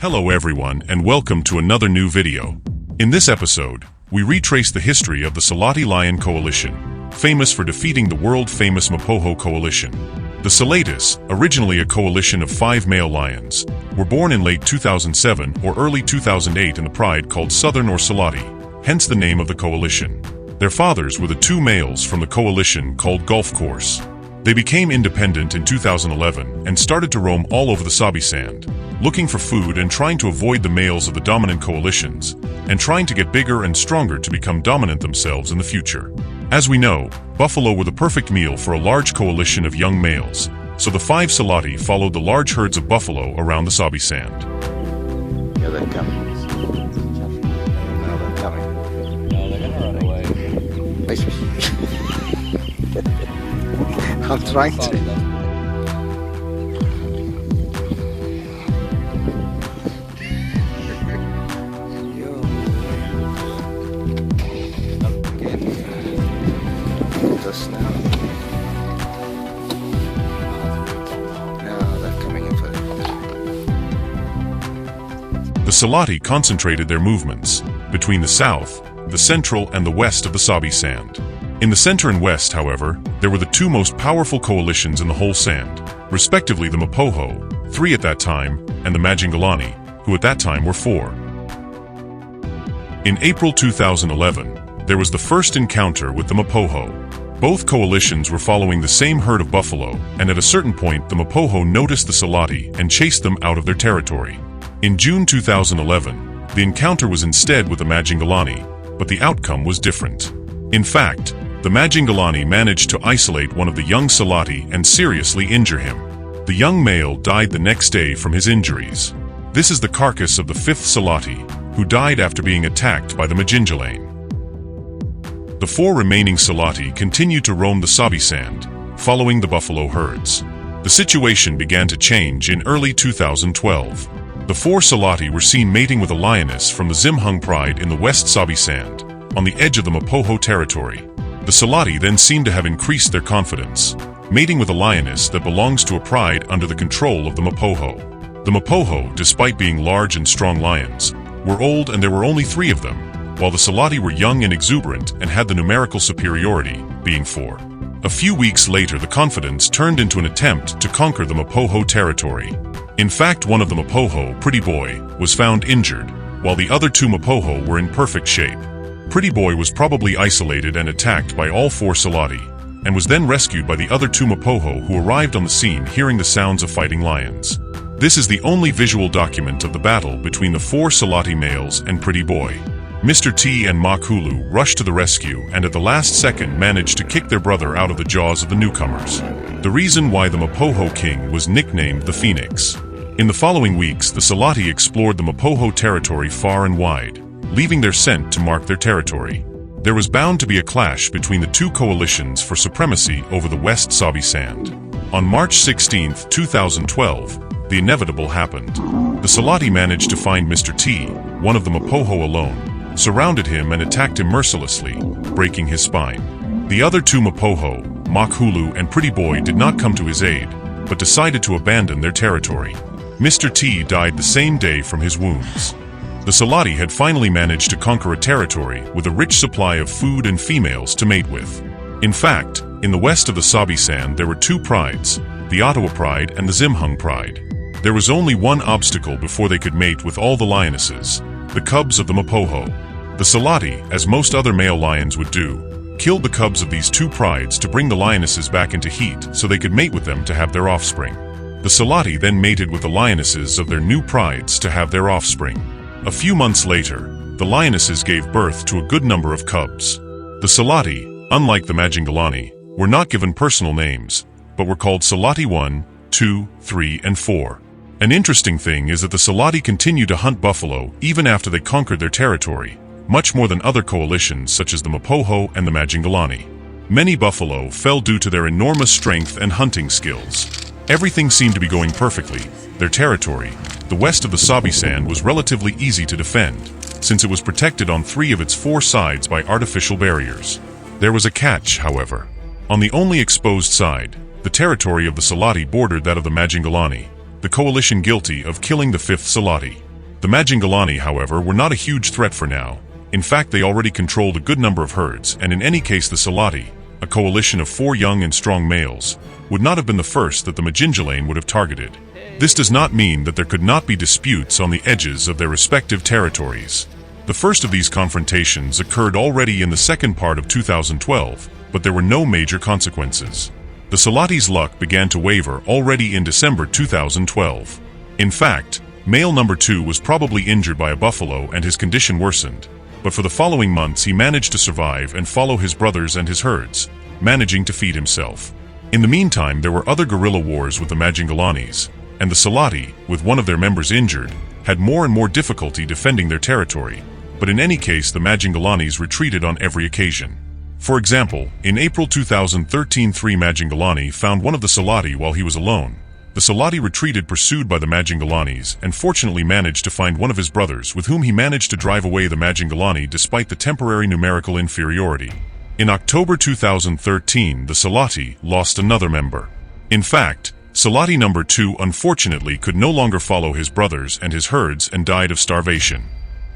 Hello everyone and welcome to another new video. In this episode, we retrace the history of the Selati Lion Coalition, famous for defeating the world-famous Mapogo Coalition. The Selatis, originally a coalition of 5 male lions, were born in late 2007 or early 2008 in the pride called Southern or Selati, hence the name of the coalition. Their fathers were the 2 males from the coalition called Golf Course. They became independent in 2011 and started to roam all over the Sabi Sand, looking for food and trying to avoid the males of the dominant coalitions, and trying to get bigger and stronger to become dominant themselves in the future. As we know, buffalo were the perfect meal for a large coalition of young males, so the 5 Selati followed the large herds of buffalo around the Sabi Sand. Yeah, they're coming. Now they're coming. No, they're gonna run away. I'm trying to. Just now. No, they're coming in for it. The Selati concentrated their movements between the south, the central, and the west of the Sabi Sand. In the center and west, however, there were the 2 most powerful coalitions in the whole sand, respectively the Mapogo, 3 at that time, and the Majingilanes, who at that time were 4. In April 2011, there was the first encounter with the Mapogo. Both coalitions were following the same herd of buffalo, and at a certain point the Mapogo noticed the Selati and chased them out of their territory. In June 2011, the encounter was instead with the Majingilanes, but the outcome was different. In fact, the Majingilanes managed to isolate one of the young Selati and seriously injure him. The young male died the next day from his injuries. This is the carcass of the 5th Selati, who died after being attacked by the Majingilanes. The 4 remaining Selati continued to roam the Sabi Sand, following the buffalo herds. The situation began to change in early 2012. The 4 Selati were seen mating with a lioness from the Zimhung Pride in the West Sabi Sand, on the edge of the Mapogo territory. The Selati then seemed to have increased their confidence, mating with a lioness that belongs to a pride under the control of the Mapogo. The Mapogo, despite being large and strong lions, were old and there were only 3 of them, while the Selati were young and exuberant and had the numerical superiority, being 4. A few weeks later, the confidence turned into an attempt to conquer the Mapogo territory. In fact, one of the Mapogo, Pretty Boy, was found injured, while the other 2 Mapogo were in perfect shape. Pretty Boy was probably isolated and attacked by all 4 Selati, and was then rescued by the other 2 Mapogo who arrived on the scene hearing the sounds of fighting lions. This is the only visual document of the battle between the 4 Selati males and Pretty Boy. Mr. T and Makhulu rushed to the rescue and at the last second managed to kick their brother out of the jaws of the newcomers. The reason why the Mapogo king was nicknamed the Phoenix. In the following weeks, the Selati explored the Mapogo territory far and wide, leaving their scent to mark their territory. There was bound to be a clash between the 2 coalitions for supremacy over the West Sabi Sand. On March 16, 2012, the inevitable happened. The Selati managed to find Mr. T, one of the Mapogo alone, surrounded him and attacked him mercilessly, breaking his spine. The other 2 Mapogo, Makhulu and Pretty Boy, did not come to his aid, but decided to abandon their territory. Mr. T died the same day from his wounds. The Selati had finally managed to conquer a territory with a rich supply of food and females to mate with. In fact, in the west of the Sabi Sand there were 2 prides, the Ottawa Pride and the Zimhung Pride. There was only one obstacle before they could mate with all the lionesses, the cubs of the Mapogo. The Selati, as most other male lions would do, killed the cubs of these 2 prides to bring the lionesses back into heat so they could mate with them to have their offspring. The Selati then mated with the lionesses of their new prides to have their offspring. A few months later, the lionesses gave birth to a good number of cubs. The Selati, unlike the Majingilanes, were not given personal names, but were called Selati 1, 2, 3, and 4. An interesting thing is that the Selati continued to hunt buffalo even after they conquered their territory, much more than other coalitions such as the Mapogo and the Majingilanes. Many buffalo fell due to their enormous strength and hunting skills. Everything seemed to be going perfectly. Their territory, the west of the Sabi Sand, was relatively easy to defend, since it was protected on 3 of its 4 sides by artificial barriers. There was a catch, however. On the only exposed side, the territory of the Selati bordered that of the Majingilanes, the coalition guilty of killing the 5th Selati. The Majingilanes, however, were not a huge threat for now. In fact, they already controlled a good number of herds, and in any case the Selati, a coalition of 4 young and strong males, would not have been the first that the Majingilanes would have targeted. This does not mean that there could not be disputes on the edges of their respective territories. The first of these confrontations occurred already in the second part of 2012, but there were no major consequences. The Selatis' luck began to waver already in December 2012. In fact, male number 2 was probably injured by a buffalo and his condition worsened, but for the following months he managed to survive and follow his brothers and his herds, managing to feed himself. In the meantime, there were other guerrilla wars with the Majingilanes, and the Selati, with one of their members injured, had more and more difficulty defending their territory, but in any case the Majingilanes retreated on every occasion. For example, in April 2013 3 Majingilanes found one of the Selati while he was alone. The Selati retreated pursued by the Majingilanes and fortunately managed to find one of his brothers with whom he managed to drive away the Majingilanes despite the temporary numerical inferiority. In October 2013 the Selati lost another member. In fact, Selati number 2 unfortunately could no longer follow his brothers and his herds and died of starvation.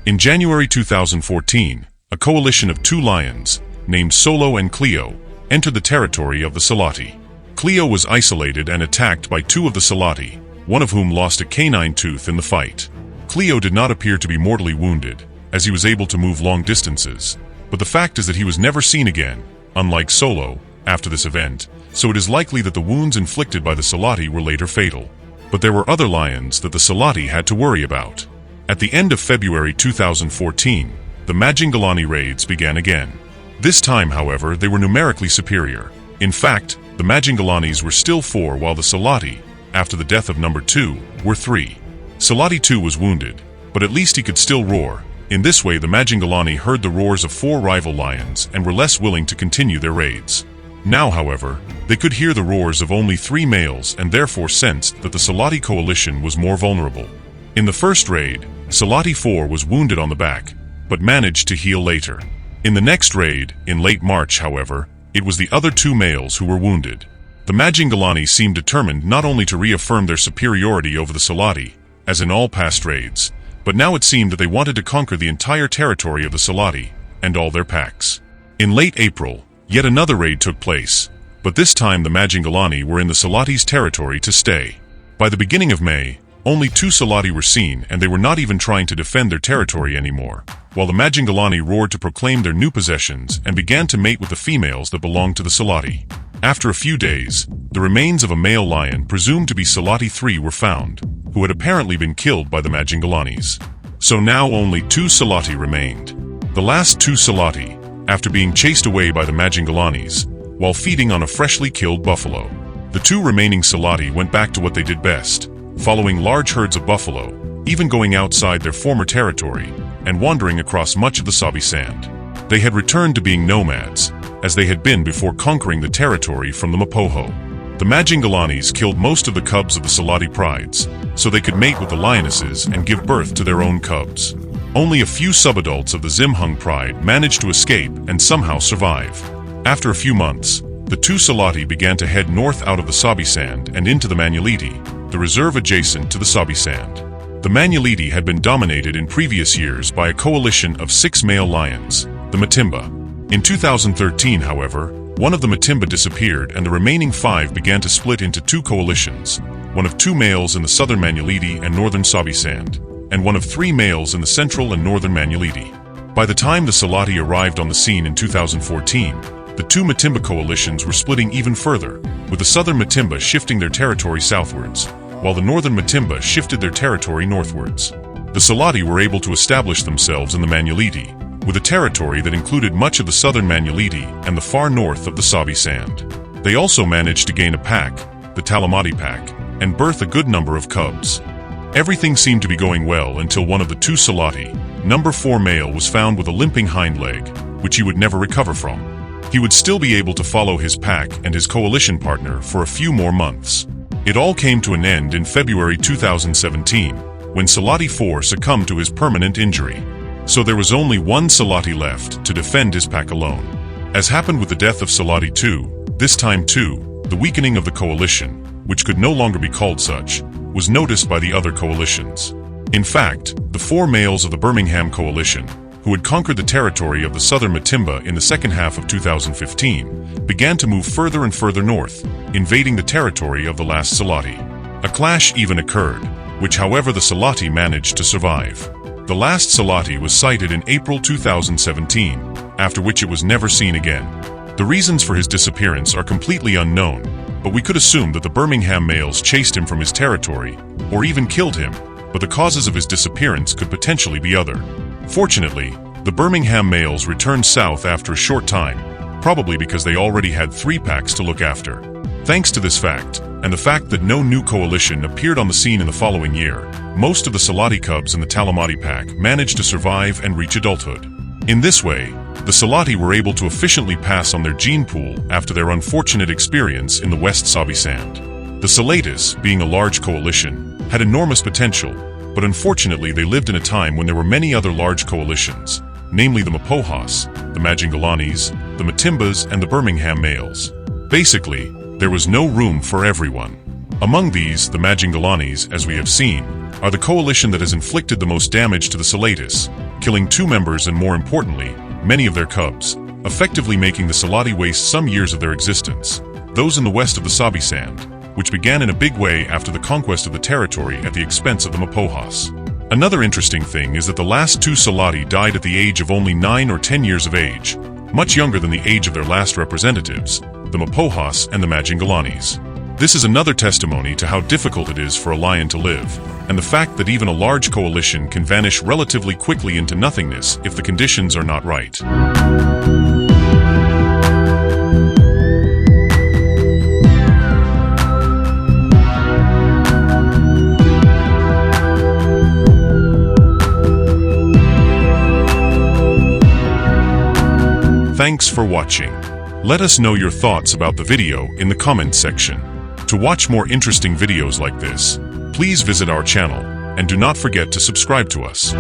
In January 2014, a coalition of 2 lions, named Solo and Cleo, entered the territory of the Selati. Cleo was isolated and attacked by 2 of the Selati, one of whom lost a canine tooth in the fight. Cleo did not appear to be mortally wounded, as he was able to move long distances, but the fact is that he was never seen again, unlike Solo, after this event, so it is likely that the wounds inflicted by the Selati were later fatal. But there were other lions that the Selati had to worry about. At the end of February 2014, the Majingilanes raids began again. This time, however, they were numerically superior. In fact, the Majingilanes were still 4 while the Selati, after the death of number 2, were 3. Selati 2 was wounded, but at least he could still roar. In this way the Majingilanes heard the roars of 4 rival lions and were less willing to continue their raids. Now, however, they could hear the roars of only 3 males and therefore sensed that the Selati coalition was more vulnerable. In the first raid, Selati 4 was wounded on the back, but managed to heal later. In the next raid, in late March, however, it was the other 2 males who were wounded. The Majingilanes seemed determined not only to reaffirm their superiority over the Selati, as in all past raids, but now it seemed that they wanted to conquer the entire territory of the Selati, and all their packs. In late April, yet another raid took place, but this time the Majingilanes were in the Selati's territory to stay. By the beginning of May, only 2 Selati were seen and they were not even trying to defend their territory anymore, while the Majingilanes roared to proclaim their new possessions and began to mate with the females that belonged to the Selati. After a few days, the remains of a male lion presumed to be Selati 3 were found, who had apparently been killed by the Majingilanes. So now only 2 Selati remained. The last 2 Selati, after being chased away by the Majingilanes, while feeding on a freshly killed buffalo. The 2 remaining Selati went back to what they did best, following large herds of buffalo, even going outside their former territory, and wandering across much of the Sabi Sand. They had returned to being nomads, as they had been before conquering the territory from the Mapogo. The Majingilanes killed most of the cubs of the Selati prides, so they could mate with the lionesses and give birth to their own cubs. Only a few subadults of the Zimhung pride managed to escape and somehow survive. After a few months, the 2 Selati began to head north out of the Sabi Sand and into the Manuliti, the reserve adjacent to the Sabi Sand. The Manuliti had been dominated in previous years by a coalition of 6 male lions, the Matimba. In 2013, however, one of the Matimba disappeared and the remaining 5 began to split into 2 coalitions, one of 2 males in the southern Manuliti and northern Sabi Sand, and one of 3 males in the central and northern Manuliti. By the time the Selati arrived on the scene in 2014, the 2 Matimba coalitions were splitting even further, with the southern Matimba shifting their territory southwards, while the northern Matimba shifted their territory northwards. The Selati were able to establish themselves in the Manuliti, with a territory that included much of the southern Manuliti and the far north of the Sabi Sand. They also managed to gain a pack, the Talamati pack, and birth a good number of cubs. Everything seemed to be going well until one of the 2 Selati, number 4 male, was found with a limping hind leg, which he would never recover from. He would still be able to follow his pack and his coalition partner for a few more months. It all came to an end in February 2017, when Selati 4 succumbed to his permanent injury. So there was only 1 Selati left to defend his pack alone. As happened with the death of Selati 2, this time too, the weakening of the coalition, which could no longer be called such, was noticed by the other coalitions. In fact, the 4 males of the Birmingham Coalition, who had conquered the territory of the southern Matimba in the second half of 2015, began to move further and further north, invading the territory of the last Selati. A clash even occurred, which however the Selati managed to survive. The last Selati was sighted in April 2017, after which it was never seen again. The reasons for his disappearance are completely unknown, but we could assume that the Birmingham males chased him from his territory, or even killed him, but the causes of his disappearance could potentially be other. Fortunately, the Birmingham males returned south after a short time, probably because they already had 3 packs to look after. Thanks to this fact, and the fact that no new coalition appeared on the scene in the following year, most of the Selati cubs in the Talamati pack managed to survive and reach adulthood. In this way, the Selati were able to efficiently pass on their gene pool after their unfortunate experience in the West Sabi Sand. The Selatis, being a large coalition, had enormous potential, but unfortunately they lived in a time when there were many other large coalitions, namely the Mapogos, the Majingilanes, the Matimbas, and the Birmingham males. Basically, there was no room for everyone. Among these, the Majingilanes, as we have seen, are the coalition that has inflicted the most damage to the Selatis, killing 2 members and, more importantly, many of their cubs, effectively making the Selati waste some years of their existence, those in the west of the Sabi Sand, which began in a big way after the conquest of the territory at the expense of the Mapogos. Another interesting thing is that the last 2 Selati died at the age of only 9 or 10 years of age, much younger than the age of their last representatives, the Mapogos and the Majingilanes. This is another testimony to how difficult it is for a lion to live, and the fact that even a large coalition can vanish relatively quickly into nothingness if the conditions are not right. Thanks for watching. Let us know your thoughts about the video in the comments section. To watch more interesting videos like this, please visit our channel, and do not forget to subscribe to us.